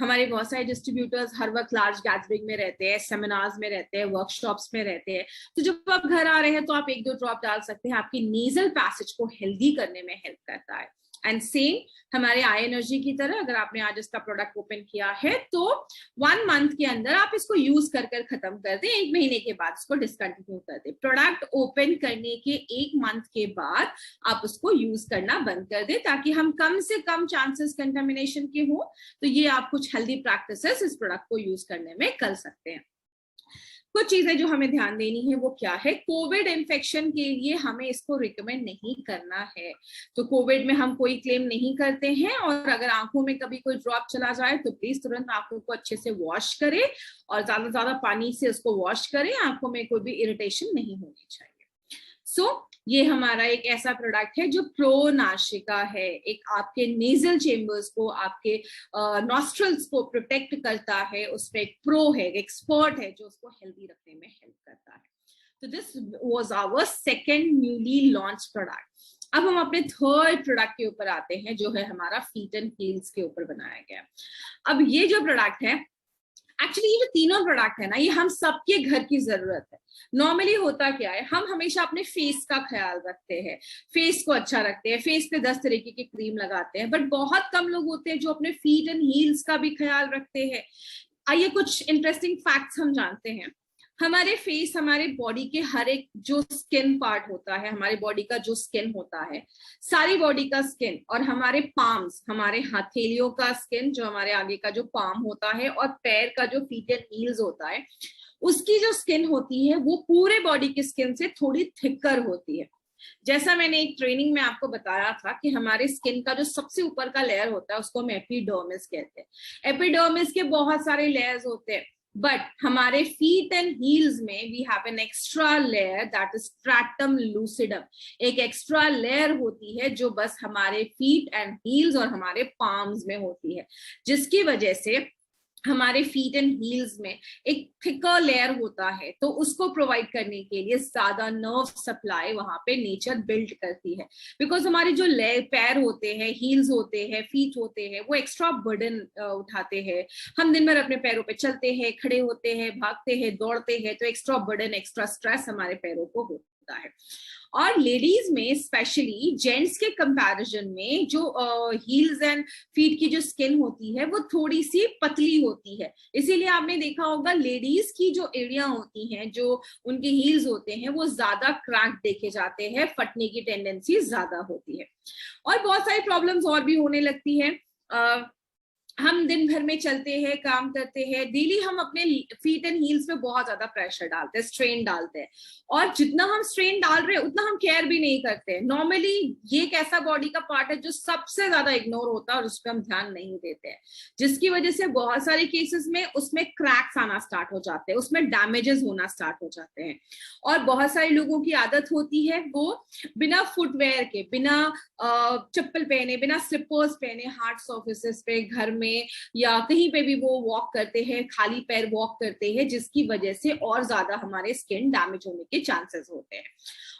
हमारे बहुत सारे डिस्ट्रीब्यूटर्स हर वक्त लार्ज गैदरिंग में रहते हैं, सेमिनार्स में रहते हैं, वर्कशॉप्स में रहते हैं, तो जब आप घर आ रहे हैं तो आप 1-2 ड्रॉप डाल सकते हैं, आपकी नेजल पैसेज को हेल्दी करने में हेल्प करता है। एंड सेम हमारे आई एनर्जी की तरह, अगर आपने आज इसका प्रोडक्ट ओपन किया है तो 1 मंथ के अंदर आप इसको यूज कर खत्म कर दें, 1 महीने के बाद इसको डिसकंटिन्यू कर दें। प्रोडक्ट ओपन करने के 1 मंथ के बाद आप उसको यूज करना बंद कर दें, ताकि हम कम से कम चांसेस कंटामिनेशन के हो। तो ये आप कुछ हेल्दी प्रैक्टिसेस इस प्रोडक्ट को यूज करने में कर सकते हैं। कुछ चीजें जो हमें ध्यान देनी है वो क्या है, कोविड इन्फेक्शन के लिए हमें इसको रिकमेंड नहीं करना है, तो कोविड में हम कोई क्लेम नहीं करते हैं, और अगर आंखों में कभी कोई ड्रॉप चला जाए तो प्लीज तुरंत आंखों को अच्छे से वॉश करें, और ज्यादा पानी से उसको वॉश करें, आंखों में कोई भी इरिटेशन नहीं होनी चाहिए। ये हमारा एक ऐसा प्रोडक्ट है जो प्रो नाशिका है, एक आपके नेजल चेम्बर्स को, आपके नॉस्ट्रल्स को प्रोटेक्ट करता है, उसमें एक प्रो है, एक्सपर्ट है, जो उसको हेल्दी रखने में हेल्प करता है। तो this was our second newly launch product. अब हम अपने थर्ड प्रोडक्ट के ऊपर आते हैं, जो है हमारा फीट एंड हील्स के ऊपर बनाया गया। अब ये जो प्रोडक्ट है, एक्चुअली ये जो तीनों प्रोडक्ट है ना, ये हम सबके घर की जरूरत है। नॉर्मली होता क्या है, हम हमेशा अपने फेस का ख्याल रखते हैं, फेस को अच्छा रखते हैं, फेस पे 10 तरीके की क्रीम लगाते हैं, बट बहुत कम लोग होते हैं जो अपने फीट एंड हील्स का भी ख्याल रखते हैं। आइए कुछ इंटरेस्टिंग फैक्ट्स हम जानते हैं। हमारे फेस, हमारे बॉडी के हर एक जो स्किन पार्ट होता है, हमारे बॉडी का जो स्किन होता है, सारी बॉडी का स्किन, और हमारे पाम्स, हमारे हथेलियों का स्किन, जो हमारे आगे का जो पाम होता है, और पैर का जो फीट एंड हील्स होता है, उसकी जो स्किन होती है वो पूरे बॉडी की स्किन से थोड़ी थिकर होती है। जैसा मैंने एक ट्रेनिंग में आपको बताया था कि हमारे स्किन का जो सबसे ऊपर का लेयर होता है उसको हम एपिडर्मिस कहते हैं। एपिडर्मिस के बहुत सारे लेयर्स होते हैं, बट हमारे फीट एंड हील्स में we have an extra layer, that is stratum lucidum. एक एक्स्ट्रा लेयर होती है जो बस हमारे फीट एंड हील्स और हमारे पाम्स में होती है, जिसकी वजह से हमारे फीट एंड हील्स में एक थिकर लेयर होता है, तो उसको प्रोवाइड करने के लिए ज्यादा नर्व सप्लाई वहां पे नेचर बिल्ड करती है। बिकॉज हमारे जो पैर होते हैं, हील्स होते हैं, फीट होते हैं, वो एक्स्ट्रा बर्डन उठाते हैं। हम दिन भर अपने पैरों पे चलते हैं, खड़े होते हैं, भागते हैं, दौड़ते हैं, तो एक्स्ट्रा बर्डन, एक्स्ट्रा स्ट्रेस हमारे पैरों को होता है। और लेडीज में स्पेशली, जेंट्स के कंपैरिजन में जो हील्स एंड फीट की जो स्किन होती है वो थोड़ी सी पतली होती है, इसीलिए आपने देखा होगा लेडीज की जो एड़ियां होती हैं, जो उनके हील्स होते हैं, वो ज्यादा क्रैक देखे जाते हैं, फटने की टेंडेंसी ज्यादा होती है। और बहुत सारी प्रॉब्लम्स और भी होने लगती है। हम दिन भर में चलते हैं, काम करते हैं, डेली हम अपने फीट एंड हील्स पे बहुत ज्यादा प्रेशर डालते हैं, स्ट्रेन डालते हैं, और जितना हम स्ट्रेन डाल रहे हैं उतना हम केयर भी नहीं करते हैं। नॉर्मली ये एक ऐसा बॉडी का पार्ट है जो सबसे ज्यादा इग्नोर होता है और उस पर हम ध्यान नहीं देते हैं, जिसकी वजह से बहुत सारे केसेस में उसमें क्रैक्स आना स्टार्ट हो जाते हैं, उसमें डैमेजेस होना स्टार्ट हो जाते हैं। और बहुत सारे लोगों की आदत होती है वो बिना फुटवेयर के, बिना चप्पल पहने, बिना स्लिपर्स पहने, हार्ड सर्फेसेस पे, घर में या कहीं पे भी वो वॉक करते हैं, खाली पैर वॉक करते हैं, जिसकी वजह से और ज्यादा हमारे स्किन डैमेज होने के चांसेस होते हैं।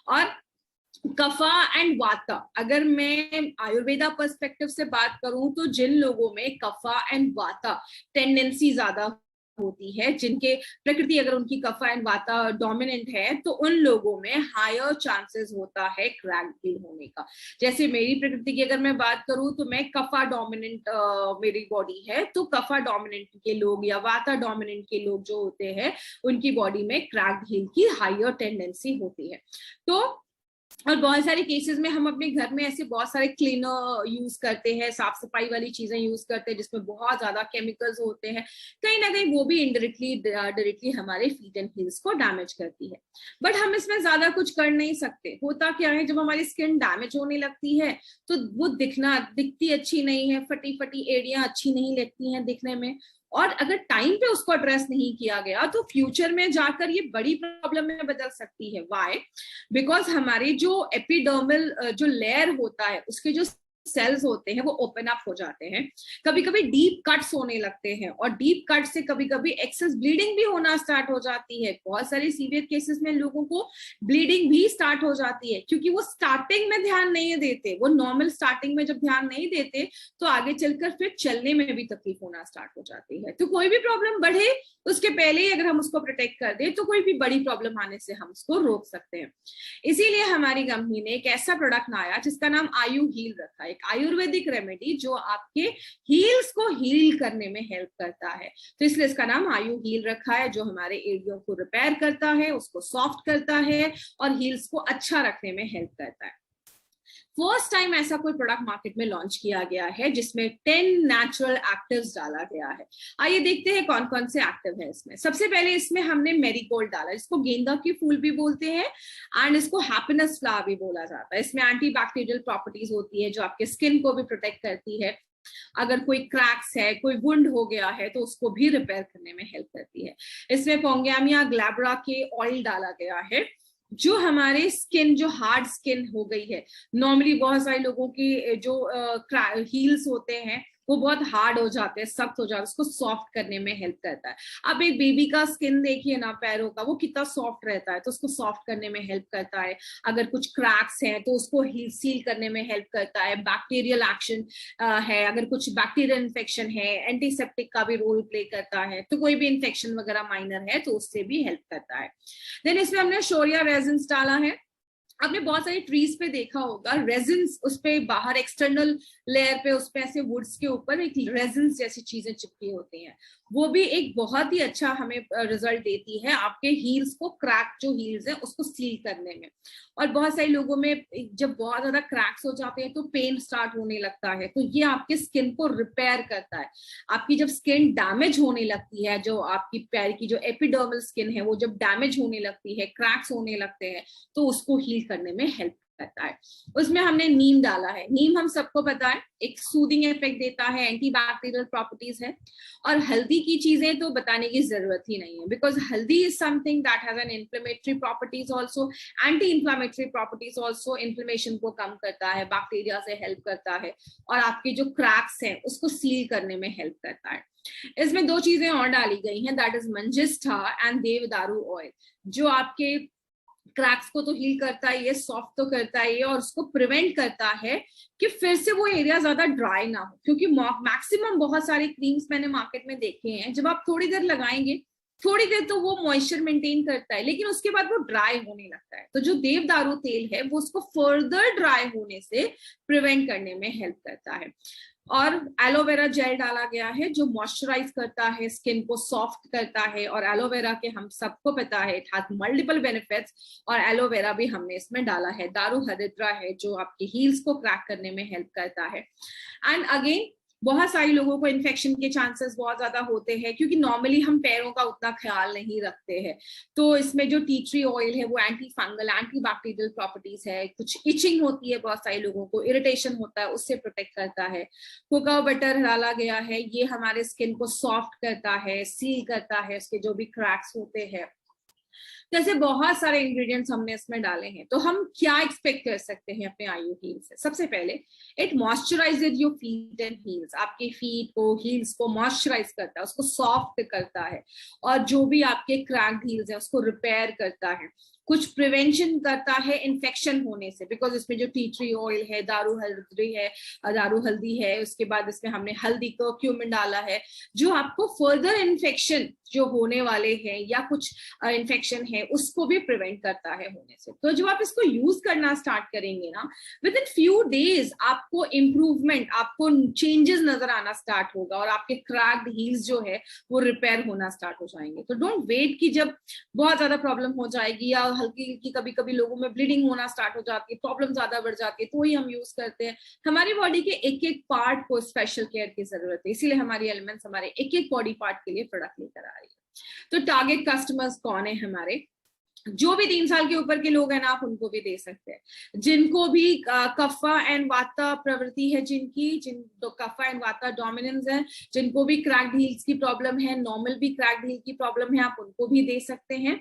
और कफा एंड वाता, अगर मैं आयुर्वेदा पर्सपेक्टिव से बात करूं तो जिन लोगों में कफा एंड वाता टेंडेंसी ज्यादा होती है, जिनके प्रकृति अगर उनकी कफा एंड वाता डोमिनेंट है, तो उन लोगों में हायर चांसेस होता है क्रैक्ड हील होने का। जैसे मेरी प्रकृति की अगर मैं बात करूं तो मैं कफा डोमिनेंट मेरी बॉडी है, तो कफा डोमिनेंट के लोग या वाता डोमिनेंट के लोग जो होते हैं उनकी बॉडी में क्रैक्ड हील की हायर टेंडेंसी होती है। तो और बहुत सारे केसेस में हम अपने घर में ऐसे बहुत सारे क्लीनर यूज करते हैं, साफ सफाई वाली चीजें यूज करते हैं जिसमें बहुत ज्यादा केमिकल्स होते हैं, कहीं ना कहीं वो भी इनडायरेक्टली डायरेक्टली हमारे फीट एंड हील्स को डैमेज करती है। बट हम इसमें ज्यादा कुछ कर नहीं सकते। होता क्या है, जब हमारी स्किन डैमेज होने लगती है तो वो दिखती अच्छी नहीं है, फटी फटी एड़ियां अच्छी नहीं लगती हैं दिखने में, और अगर टाइम पे उसको एड्रेस नहीं किया गया तो फ्यूचर में जाकर ये बड़ी प्रॉब्लम में बदल सकती है। व्हाई? बिकॉज हमारी जो एपिडर्मल जो लेयर होता है उसके जो सेल्स होते हैं वो ओपन अप हो जाते हैं, कभी कभी डीप कट्स होने लगते हैं, और डीप कट से कभी कभी एक्सेस ब्लीडिंग भी होना स्टार्ट हो जाती है। बहुत सारे सीवियर केसेस में लोगों को ब्लीडिंग भी स्टार्ट हो जाती है, क्योंकि वो स्टार्टिंग में ध्यान नहीं देते। वो नॉर्मल स्टार्टिंग में जब ध्यान नहीं देते तो आगे चलकर फिर चलने में भी तकलीफ होना स्टार्ट हो जाती है। तो कोई भी प्रॉब्लम बढ़े उसके पहले ही अगर हम उसको प्रोटेक्ट कर दे तो कोई भी बड़ी प्रॉब्लम आने से हम उसको रोक सकते हैं। इसीलिए हमारी कंपनी ने एक ऐसा प्रोडक्ट लाया जिसका नाम आयु हील रखा है, एक आयुर्वेदिक रेमेडी जो आपके हील्स को हील करने में हेल्प करता है। तो इसलिए इसका नाम आयु हील रखा है, जो हमारे एड़ियों को रिपेयर करता है, उसको सॉफ्ट करता है और हील्स को अच्छा रखने में हेल्प करता है। फर्स्ट टाइम ऐसा कोई प्रोडक्ट मार्केट में लॉन्च किया गया है जिसमें 10 नेचुरल एक्टिव्स डाला गया है। आइए देखते हैं कौन कौन से एक्टिव है इसमें। सबसे पहले इसमें हमने मेरीगोल्ड डाला, इसको गेंदा की फूल भी बोलते हैं एंड इसको हैप्पीनेस फ्लावर भी बोला जाता है। इसमें एंटी बैक्टीरियल प्रॉपर्टीज होती है जो आपके स्किन को भी प्रोटेक्ट करती है। अगर कोई क्रैक्स है, कोई वुंड हो गया है तो उसको भी रिपेयर करने में हेल्प करती है। इसमें पोंगैमिया ग्लैब्रा के ऑयल डाला गया है, जो हमारे स्किन, जो हार्ड स्किन हो गई है, नॉर्मली बहुत सारे लोगों की जो हील्स होते हैं वो बहुत हार्ड हो जाते हैं, सख्त हो जाते हैं, उसको सॉफ्ट करने में हेल्प करता है। अब एक बेबी का स्किन देखिए ना, पैरों का, वो कितना सॉफ्ट रहता है, तो उसको सॉफ्ट करने में हेल्प करता है। अगर कुछ क्रैक्स हैं तो उसको सील करने में हेल्प करता है। बैक्टीरियल एक्शन है, अगर कुछ बैक्टीरियल इन्फेक्शन है, एंटीसेप्टिक का भी रोल प्ले करता है, तो कोई भी इन्फेक्शन वगैरह माइनर है तो उससे भी हेल्प करता है। देन इसमें हमने शोरिया रेजिन्स डाला है। आपने बहुत सारी ट्रीज पे देखा होगा रेजिन्स, उस पे बाहर एक्सटर्नल लेयर पे उस पे ऐसे वुड्स के ऊपर एक रेजिन्स जैसी चीजें चिपकी होती हैं, वो भी एक बहुत ही अच्छा हमें रिजल्ट देती है आपके हील्स को, क्रैक जो हील्स है उसको सील करने में। और बहुत सारे लोगों में जब बहुत ज्यादा क्रैक्स हो जाते हैं तो पेन स्टार्ट होने लगता है, तो ये आपके स्किन को रिपेयर करता है। आपकी जब स्किन डैमेज होने लगती है, जो आपकी पैर की जो एपिडर्मल स्किन है वो जब डैमेज होने लगती है, क्रैक्स होने लगते हैं, तो उसको हील करने में हेल्प करता है। उसमें हमने नीम डाला है। नीम हम सबको पता है एक सूदिंग इफेक्ट देता है, एंटीबैक्टीरियल प्रॉपर्टीज है। और हल्दी की चीजें तो बताने की जरूरत ही नहीं है, बिकॉज हल्दी is something that has an inflammatory properties also, anti inflammatory properties also. Inflammation को कम करता है, बैक्टीरिया से हेल्प करता है, और आपके जो क्रैक्स हैं उसको सील करने में हेल्प करता है। इसमें दो चीजें और डाली गई हैं, that is manjishtha and devdaru oil, जो आपके क्रैक्स को तो हील करता है, ये सॉफ्ट तो करता है ये, और उसको प्रिवेंट करता है कि फिर से वो एरिया ज्यादा ड्राई ना हो। क्योंकि मैक्सिमम बहुत सारे क्रीम्स मैंने मार्केट में देखे हैं, जब आप थोड़ी देर लगाएंगे, थोड़ी देर तो वो मॉइस्चर मेंटेन करता है, लेकिन उसके बाद वो ड्राई होने लगता है। तो जो देवदारू तेल है वो उसको फर्दर ड्राई होने से प्रिवेंट करने में हेल्प करता है। और एलोवेरा जेल डाला गया है जो मॉइस्चराइज करता है, स्किन को सॉफ्ट करता है। और एलोवेरा के हम सबको पता है इट हैज मल्टीपल बेनिफिट्स, और एलोवेरा भी हमने इसमें डाला है। दारू हरिद्रा है जो आपके हील्स को क्रैक करने में हेल्प करता है। एंड अगेन बहुत सारे लोगों को इन्फेक्शन के चांसेस बहुत ज्यादा होते हैं, क्योंकि नॉर्मली हम पैरों का उतना ख्याल नहीं रखते हैं। तो इसमें जो टी ट्री ऑयल है वो anti fungal, anti bacterial properties है। कुछ इचिंग होती है, बहुत सारे लोगों को इरिटेशन होता है, उससे प्रोटेक्ट करता है। कोका बटर डाला गया है, ये हमारे स्किन को सॉफ्ट करता है, सील करता है, उसके जो भी क्रैक्स होते हैं तो ऐसे बहुत सारे इंग्रेडिएंट्स हमने इसमें डाले हैं। तो हम क्या एक्सपेक्ट कर सकते हैं अपने आयु हील से? सबसे पहले it moisturises your feet and heels, आपके फीट को, हील्स को मॉइस्चराइज करता है, उसको सॉफ्ट करता है, और जो भी आपके क्रैक्ड हील्स है उसको रिपेयर करता है, कुछ प्रिवेंशन करता है इन्फेक्शन होने से, बिकॉज इसमें जो टी ट्री ऑयल है, दारू हल्दी है, उसके बाद इसमें हमने हल्दी को क्यूमिन डाला है, जो आपको फर्दर इन्फेक्शन जो होने वाले हैं या कुछ इन्फेक्शन है उसको भी प्रिवेंट करता है होने से। तो जब आप इसको यूज करना स्टार्ट करेंगे ना, विद इन फ्यू डेज आपको इम्प्रूवमेंट, आपको चेंजेस नजर आना स्टार्ट होगा, और आपके क्रैक्ड हील्स जो है वो रिपेयर होना स्टार्ट हो जाएंगे। तो डोंट वेट कि जब बहुत ज्यादा प्रॉब्लम हो जाएगी या हल्की हल्की कभी कभी लोगों में ब्लीडिंग होना स्टार्ट हो जाती है, प्रॉब्लम ज्यादा बढ़ जाती है, तो ही हम यूज करते हैं। हमारी बॉडी के एक एक पार्ट को स्पेशल केयर की जरूरत है, इसीलिए हमारी एलिमेंट्स हमारे एक एक बॉडी पार्ट के लिए प्रोडक्ट लेकर आ रही है। तो टारगेट कस्टमर्स कौन है हमारे? जो भी 3 साल के ऊपर के लोग हैं ना, आप उनको भी दे सकते हैं। जिनको भी कफा एंड वाता प्रवृत्ति है, जिन तो कफा एंड वाता डोमिनेंस है, जिनको भी क्रैक्ड हील्स की प्रॉब्लम है, नॉर्मल भी क्रैक्ड हील की प्रॉब्लम है, आप उनको भी दे सकते हैं।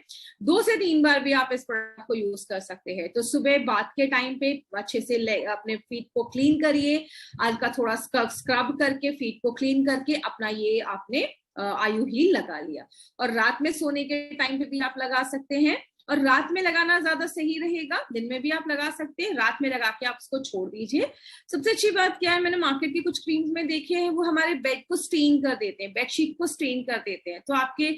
2 से 3 बार भी आप इस प्रोडक्ट को यूज कर सकते हैं। तो सुबह बात के टाइम पे अच्छे से अपने फीट को क्लीन करिए, आज का थोड़ा स्क्रब करके फीट को क्लीन करके अपना ये आपने आयु हील लगा लिया। और रात में सोने के टाइम पे भी आप लगा सकते हैं, और रात में लगाना ज्यादा सही रहेगा, दिन में भी आप लगा सकते हैं, रात में लगा के आप उसको छोड़ दीजिए। सबसे अच्छी बात क्या है, मैंने मार्केट की कुछ क्रीम्स में देखे हैं, वो हमारे बेड को स्टेन कर देते हैं, बेडशीट को स्टेन कर देते हैं। तो आपके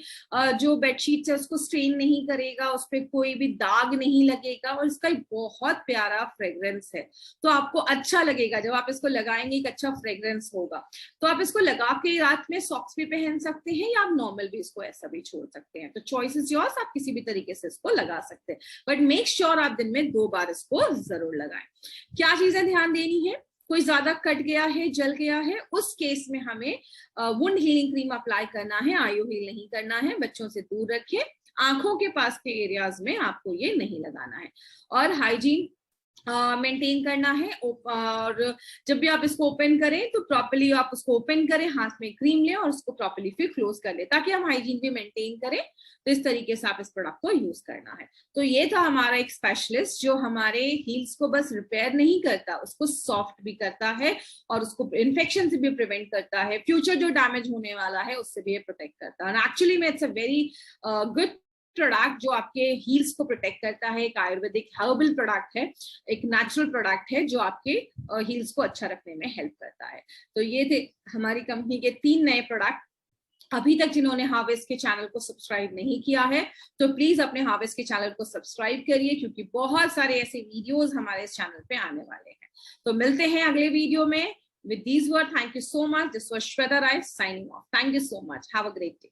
जो बेडशीट है उसको स्टेन नहीं करेगा, उस पर कोई भी दाग नहीं लगेगा, और इसका बहुत प्यारा फ्रेग्रेंस है, तो आपको अच्छा लगेगा जब आप इसको लगाएंगे, एक अच्छा फ्रेग्रेंस होगा। तो आप इसको लगा के रात में सॉक्स भी पहन सकते हैं, या आप नॉर्मल भी इसको ऐसा भी छोड़ सकते हैं। तो चॉइस इज योर्स, आप किसी भी तरीके से इसको लगा सकते हैं, बट मेक श्योर आप दिन में 2 बार इसको जरूर लगाएं। क्या चीजें ध्यान देनी है? कोई ज्यादा कट गया है, जल गया है, उस केस में हमें वुंड हीलिंग क्रीम अप्लाई करना है, आयु हील नहीं करना है। बच्चों से दूर रखें, आंखों के पास के एरियाज में आपको ये नहीं लगाना है, और हाइजीन मेंटेन करना है। और जब भी आप इसको ओपन करें तो प्रॉपर्ली आप उसको ओपन करें, हाथ में क्रीम लें और उसको प्रॉपर्ली फिर क्लोज कर लें, ताकि हम हाइजीन भी मेंटेन करें। तो इस तरीके से आप इस प्रोडक्ट को यूज करना है। तो ये था हमारा एक स्पेशलिस्ट जो हमारे हील्स को बस रिपेयर नहीं करता, उसको सॉफ्ट भी करता है, और उसको इन्फेक्शन से भी प्रिवेंट करता है, फ्यूचर जो डैमेज होने वाला है उससे भी एक्सपेक्ट करता है। एक्चुअली में it's a very good product जो आपके हील्स को प्रोटेक्ट करता है। एक आयुर्वेदिक हर्बल प्रोडक्ट है, एक नेचुरल प्रोडक्ट है जो आपके हील्स को अच्छा रखने में हेल्प करता है। तो ये थे हमारी कंपनी के 3 नए प्रोडक्ट। अभी तक जिन्होंने हार्वेस्ट के चैनल को सब्सक्राइब नहीं किया है तो प्लीज अपने हार्वेस्ट के चैनल को सब्सक्राइब करिए, क्योंकि बहुत सारे ऐसे वीडियोस हमारे इस चैनल पे आने वाले हैं। तो मिलते हैं अगले वीडियो में। With these words, thank you so much. This was Shweta Rai signing off. Thank you so much. Have a great day.